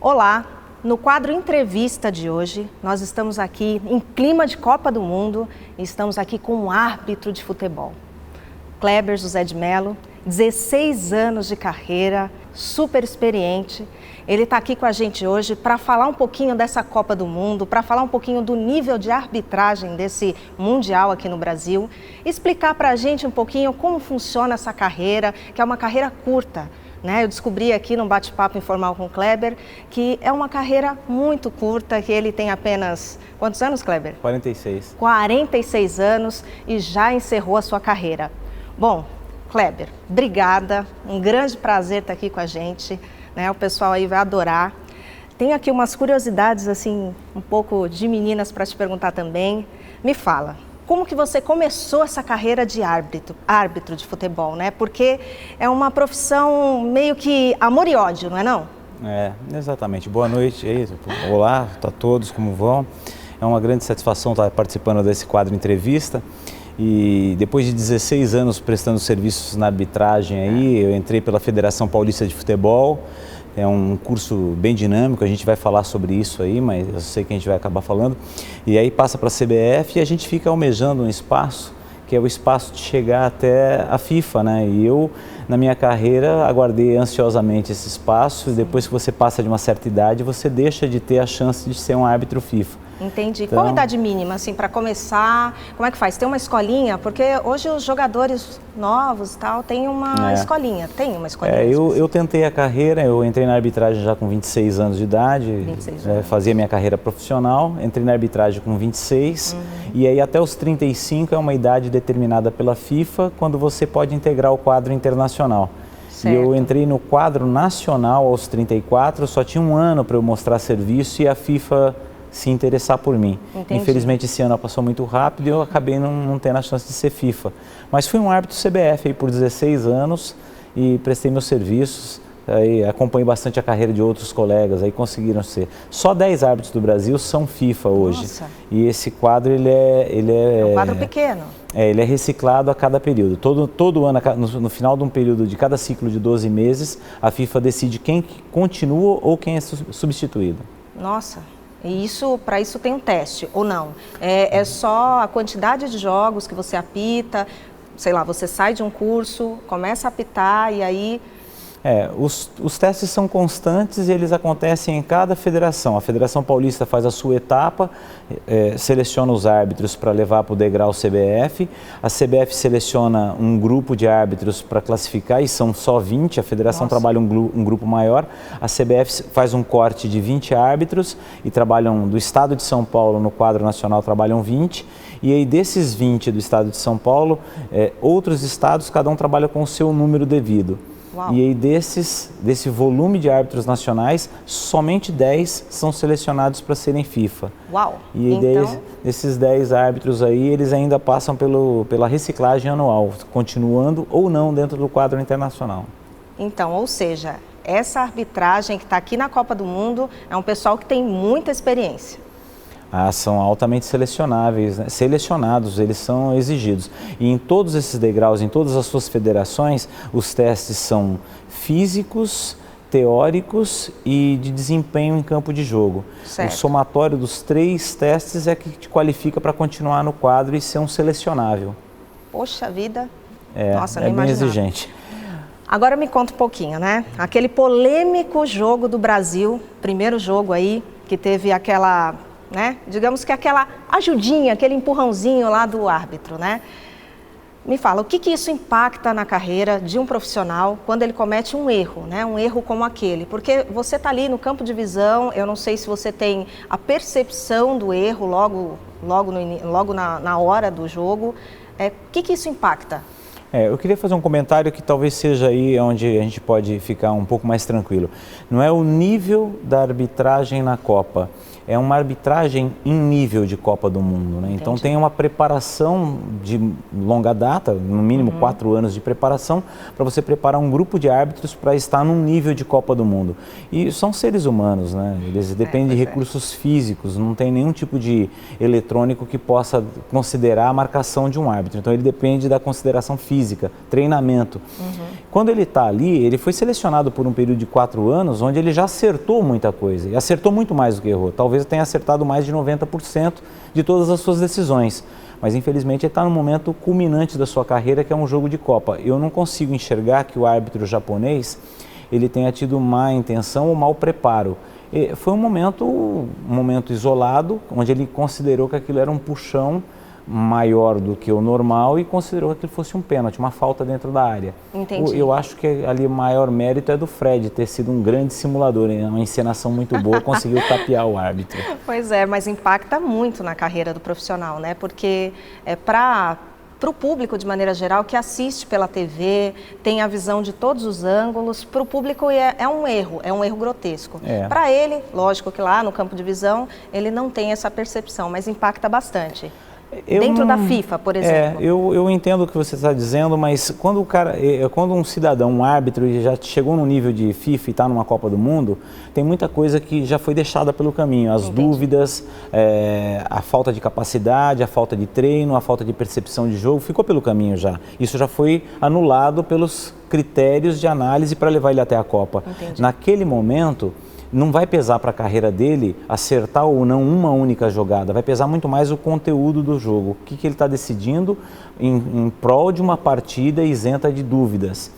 Olá, no quadro Entrevista de hoje, nós estamos aqui em clima de Copa do Mundo e estamos aqui com um árbitro de futebol. Kleber José de Mello, 16 anos de carreira, super experiente. Ele está aqui com a gente hoje para falar um pouquinho dessa Copa do Mundo, para falar um pouquinho do nível de arbitragem desse Mundial aqui no Brasil, explicar para a gente um pouquinho como funciona essa carreira, que é uma carreira curta. Eu descobri aqui num bate-papo informal com o Kleber que é uma carreira muito curta, que ele tem apenas... Quantos anos, Kleber? 46. 46 anos e já encerrou a sua carreira. Bom, Kleber, obrigada, um grande prazer estar aqui com a gente, o pessoal aí vai adorar. Tenho aqui umas curiosidades, assim, um pouco de meninas para te perguntar também. Me fala. Como que você começou essa carreira de árbitro de futebol, Porque é uma profissão meio que amor e ódio, não é não? É, exatamente. Boa noite, olá a todos, como vão? É uma grande satisfação estar participando desse quadro Entrevista. E depois de 16 anos prestando serviços na arbitragem aí, eu entrei pela Federação Paulista de Futebol. É um curso bem dinâmico, a gente vai falar sobre isso aí, mas eu sei que a gente vai acabar falando. E aí passa para a CBF e a gente fica almejando um espaço, que é o espaço de chegar até a FIFA, E eu, na minha carreira, aguardei ansiosamente esse espaço. E depois que você passa de uma certa idade, você deixa de ter a chance de ser um árbitro FIFA. Entendi. Então, qual a idade mínima, assim, para começar? Como é que faz? Tem uma escolinha? Porque hoje os jogadores novos e tal têm uma escolinha. Tem uma escolinha? Eu tentei a carreira, eu entrei na arbitragem já com 26 anos de idade. 26 anos. Fazia minha carreira profissional, entrei na arbitragem com 26. E aí até os 35 é uma idade determinada pela FIFA, quando você pode integrar o quadro internacional. Certo. E eu entrei no quadro nacional aos 34, só tinha um ano para eu mostrar serviço e a FIFA se interessar por mim. Entendi. Infelizmente esse ano passou muito rápido e eu acabei não tendo a chance de ser FIFA. Mas fui um árbitro CBF aí por 16 anos e prestei meus serviços. Aí acompanhei bastante a carreira de outros colegas, aí conseguiram ser. Só 10 árbitros do Brasil são FIFA hoje. Nossa. E esse quadro, ele é um quadro pequeno. Ele é reciclado a cada período. Todo ano, no final de um período de cada ciclo de 12 meses, a FIFA decide quem continua ou quem é substituído. Nossa. E para isso tem um teste, ou não? É só a quantidade de jogos que você apita, sei lá, você sai de um curso, começa a apitar e aí... Os testes são constantes e eles acontecem em cada federação. A Federação Paulista faz a sua etapa, seleciona os árbitros para levar para o degrau CBF. A CBF seleciona um grupo de árbitros para classificar e são só 20. A Federação trabalha um grupo maior. A CBF faz um corte de 20 árbitros e trabalham do estado de São Paulo, no quadro nacional trabalham 20. E aí desses 20 do estado de São Paulo, outros estados, cada um trabalha com o seu número devido. Uau. E aí desse volume de árbitros nacionais, somente 10 são selecionados para serem FIFA. Uau! E aí desses 10 árbitros aí, eles ainda passam pela reciclagem anual, continuando ou não dentro do quadro internacional. Então, ou seja, essa arbitragem que está aqui na Copa do Mundo é um pessoal que tem muita experiência. São altamente selecionados, eles são exigidos. E em todos esses degraus, em todas as suas federações, os testes são físicos, teóricos e de desempenho em campo de jogo. Certo. O somatório dos 3 testes é que te qualifica para continuar no quadro e ser um selecionável. Poxa vida! Nossa, não bem exigente. Agora me conta um pouquinho, Aquele polêmico jogo do Brasil, primeiro jogo aí, que teve aquela... digamos que aquela ajudinha, aquele empurrãozinho lá do árbitro, Me fala, o que isso impacta na carreira de um profissional quando ele comete um erro, Um erro como aquele? Porque você está ali no campo de visão, eu não sei se você tem a percepção do erro logo na hora do jogo. O que isso impacta? Eu queria fazer um comentário que talvez seja aí onde a gente pode ficar um pouco mais tranquilo. Não é o nível da arbitragem na Copa, é uma arbitragem em nível de Copa do Mundo, né? Então tem uma preparação de longa data, no mínimo 4 anos de preparação, para você preparar um grupo de árbitros para estar num nível de Copa do Mundo. E são seres humanos, né? Eles dependem de recursos físicos, não tem nenhum tipo de eletrônico que possa considerar a marcação de um árbitro. Então ele depende da consideração física, treinamento. Quando ele está ali, ele foi selecionado por um período de 4 anos, onde ele já acertou muita coisa, e acertou muito mais do que errou. Talvez tenha acertado mais de 90% de todas as suas decisões. Mas infelizmente ele está no momento culminante da sua carreira, que é um jogo de Copa. Eu não consigo enxergar que o árbitro japonês ele tenha tido má intenção ou mau preparo. E foi um momento isolado, onde ele considerou que aquilo era um puxão maior do que o normal e considerou que ele fosse um pênalti, uma falta dentro da área. Entendi. Eu acho que ali o maior mérito é do Fred ter sido um grande simulador, uma encenação muito boa, conseguiu tapear o árbitro. Pois é, mas impacta muito na carreira do profissional, né? Porque para o público, de maneira geral, que assiste pela TV, tem a visão de todos os ângulos, para o público é um erro grotesco. Para ele, lógico que lá no campo de visão, ele não tem essa percepção, mas impacta bastante. Dentro da FIFA, por exemplo. Eu entendo o que você está dizendo, mas quando um cidadão, um árbitro, já chegou no nível de FIFA e está numa Copa do Mundo, tem muita coisa que já foi deixada pelo caminho. As dúvidas, a falta de capacidade, a falta de treino, a falta de percepção de jogo, ficou pelo caminho já. Isso já foi anulado pelos critérios de análise para levar ele até a Copa. Entendi. Naquele momento, não vai pesar para a carreira dele acertar ou não uma única jogada, vai pesar muito mais o conteúdo do jogo, o que ele está decidindo em prol de uma partida isenta de dúvidas.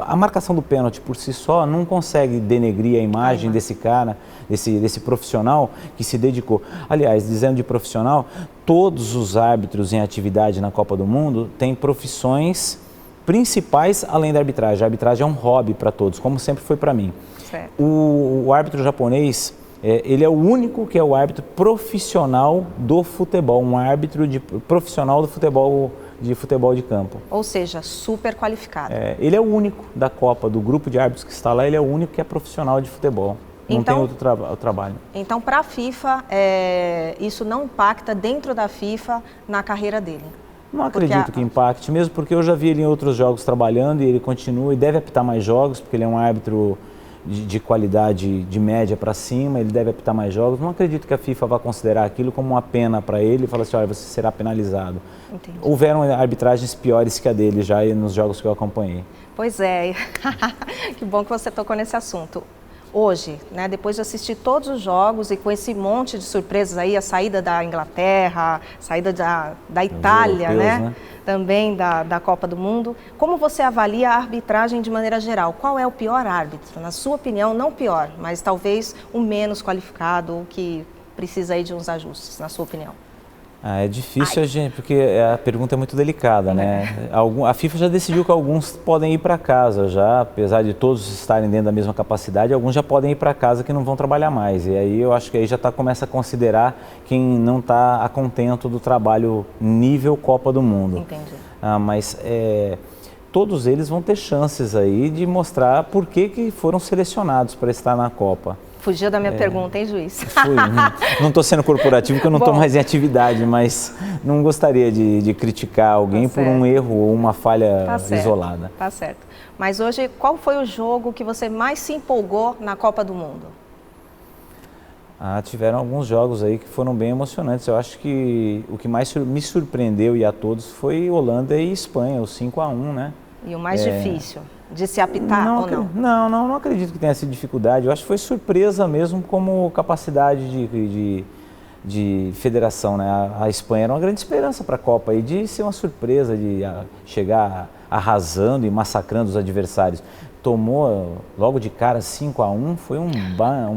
A marcação do pênalti por si só não consegue denegrir a imagem desse cara, desse profissional que se dedicou. Aliás, dizendo de profissional, todos os árbitros em atividade na Copa do Mundo têm profissões principais além da arbitragem. A arbitragem é um hobby para todos, como sempre foi para mim. O árbitro japonês, ele é o único que é o árbitro profissional do futebol, um árbitro profissional do futebol de campo. Ou seja, super qualificado. Ele é o único da Copa, do grupo de árbitros que está lá, ele é o único que é profissional de futebol. Não tem outro trabalho. Então, para a FIFA, isso não impacta dentro da FIFA na carreira dele? Não acredito que impacte, mesmo porque eu já vi ele em outros jogos trabalhando e ele continua e deve apitar mais jogos, porque ele é um árbitro de qualidade de média para cima, ele deve apitar mais jogos. Não acredito que a FIFA vá considerar aquilo como uma pena para ele e falar assim, olha, você será penalizado. Entendi. Houveram arbitragens piores que a dele já nos jogos que eu acompanhei. Pois é, que bom que você tocou nesse assunto. Hoje, né, depois de assistir todos os jogos e com esse monte de surpresas aí, a saída da Inglaterra, a saída da Itália, né? Também da Copa do Mundo, como você avalia a arbitragem de maneira geral? Qual é o pior árbitro? Na sua opinião, não o pior, mas talvez o menos qualificado, o que precisa aí de uns ajustes, na sua opinião? É difícil, porque a pergunta é muito delicada, né? A FIFA já decidiu que alguns podem ir para casa já, apesar de todos estarem dentro da mesma capacidade, alguns já podem ir para casa que não vão trabalhar mais. E aí eu acho que aí já começa a considerar quem não está a contento do trabalho nível Copa do Mundo. Entendi. Mas todos eles vão ter chances aí de mostrar por que foram selecionados para estar na Copa. Fugiu da minha pergunta, hein, juiz? Não estou sendo corporativo porque eu não estou mais em atividade, mas não gostaria de criticar alguém por um erro ou uma falha isolada. Tá certo. Mas hoje, qual foi o jogo que você mais se empolgou na Copa do Mundo? Tiveram alguns jogos aí que foram bem emocionantes. Eu acho que o que mais me surpreendeu e a todos foi Holanda e Espanha, o 5-1, né? E o mais difícil? De se apitar ou não? Não acredito que tenha sido dificuldade. Eu acho que foi surpresa mesmo como capacidade de federação, né? A Espanha era uma grande esperança para a Copa e de ser uma surpresa, de chegar arrasando e massacrando os adversários. Tomou logo de cara 5-1, foi um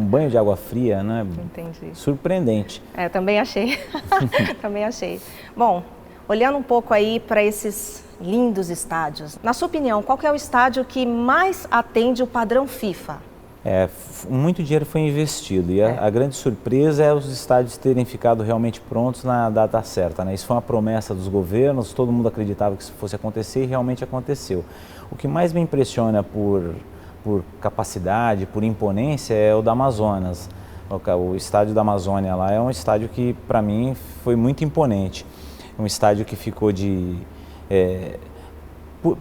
banho de água fria, né? Entendi. Surpreendente. Também achei. Também achei. Bom, olhando um pouco aí para esses lindos estádios. Na sua opinião, qual que é o estádio que mais atende o padrão FIFA? Muito dinheiro foi investido e a grande surpresa é os estádios terem ficado realmente prontos na data certa, né? Isso foi uma promessa dos governos, todo mundo acreditava que isso fosse acontecer e realmente aconteceu. O que mais me impressiona por capacidade, por imponência, é o da Amazonas. O estádio da Amazônia lá é um estádio que, para mim, foi muito imponente. Um estádio que ficou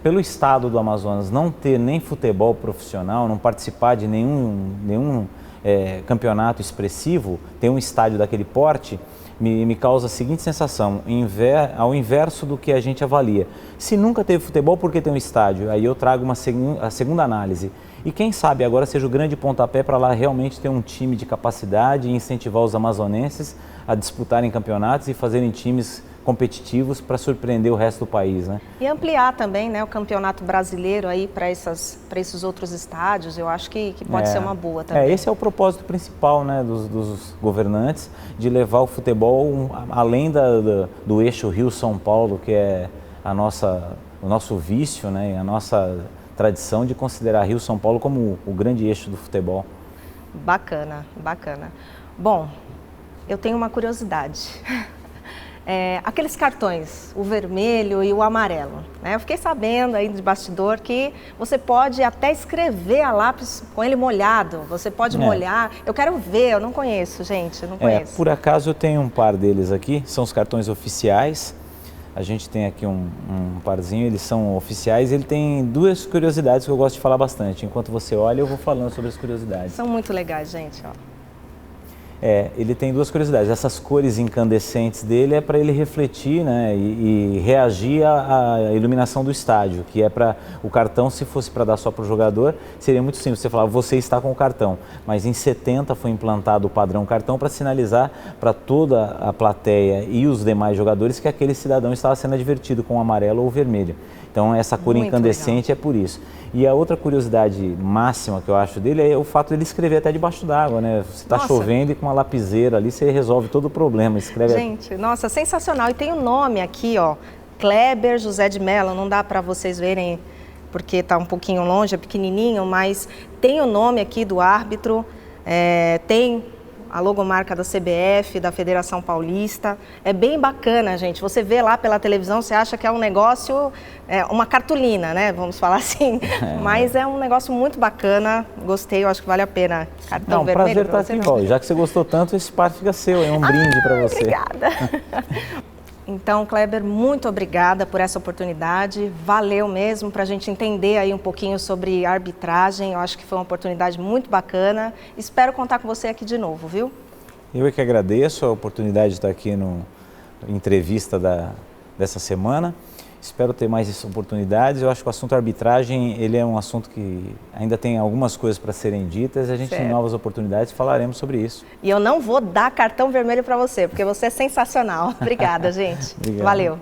pelo estado do Amazonas não ter nem futebol profissional, não participar de nenhum campeonato expressivo, ter um estádio daquele porte, me causa a seguinte sensação, ao inverso do que a gente avalia. Se nunca teve futebol, por que tem um estádio? Aí eu trago a segunda análise. E quem sabe agora seja o grande pontapé para lá realmente ter um time de capacidade e incentivar os amazonenses a disputarem campeonatos e fazerem times competitivos para surpreender o resto do país, né? E ampliar também, né, o campeonato brasileiro aí para esses outros estádios, eu acho que pode ser uma boa também. Esse é o propósito principal, né, dos governantes, de levar o futebol além do eixo Rio-São Paulo, que é o nosso vício, né, e a nossa tradição de considerar Rio-São Paulo como o grande eixo do futebol. Bacana, bacana. Bom, eu tenho uma curiosidade. Aqueles cartões, o vermelho e o amarelo, né? Eu fiquei sabendo aí de bastidor que você pode até escrever a lápis com ele molhado, você pode molhar. Eu quero ver, eu não conheço, gente, eu não conheço. Por acaso eu tenho um par deles aqui, são os cartões oficiais. A gente tem aqui um parzinho, eles são oficiais. Ele tem duas curiosidades que eu gosto de falar bastante. Enquanto você olha, eu vou falando sobre as curiosidades. São muito legais, gente, ó. Ele tem duas curiosidades. Essas cores incandescentes dele é para ele refletir, né, e reagir à iluminação do estádio, que é para o cartão, se fosse para dar só para o jogador, seria muito simples, você falar, você está com o cartão. Mas em 70 foi implantado o padrão cartão para sinalizar para toda a plateia e os demais jogadores que aquele cidadão estava sendo advertido com o amarelo ou o vermelho. Então essa cor muito incandescente legal. É por isso. E a outra curiosidade máxima que eu acho dele é o fato de ele escrever até debaixo d'água, né? Você está chovendo e com uma lapiseira ali você resolve todo o problema. Escreve. Gente, nossa, sensacional. E tem um nome aqui, ó, Kleber José de Mello. Não dá para vocês verem porque está um pouquinho longe, é pequenininho, mas tem o nome aqui do árbitro, tem a logomarca da CBF, da Federação Paulista. É bem bacana, gente. Você vê lá pela televisão, você acha que é um negócio, uma cartolina, né? Vamos falar assim. Mas é um negócio muito bacana. Gostei, eu acho que vale a pena. Cartão vermelho. Prazer estar aqui, Val. Já que você gostou tanto, esse par fica seu. É um brinde para você. Obrigada. Então, Kleber, muito obrigada por essa oportunidade. Valeu mesmo para a gente entender aí um pouquinho sobre arbitragem. Eu acho que foi uma oportunidade muito bacana. Espero contar com você aqui de novo, viu? Eu é que agradeço a oportunidade de estar aqui no entrevista dessa semana. Espero ter mais oportunidades. Eu acho que o assunto arbitragem, ele é um assunto que ainda tem algumas coisas para serem ditas. A gente tem novas oportunidades, falaremos sobre isso. E eu não vou dar cartão vermelho para você, porque você é sensacional. Obrigada, gente. Obrigado. Valeu.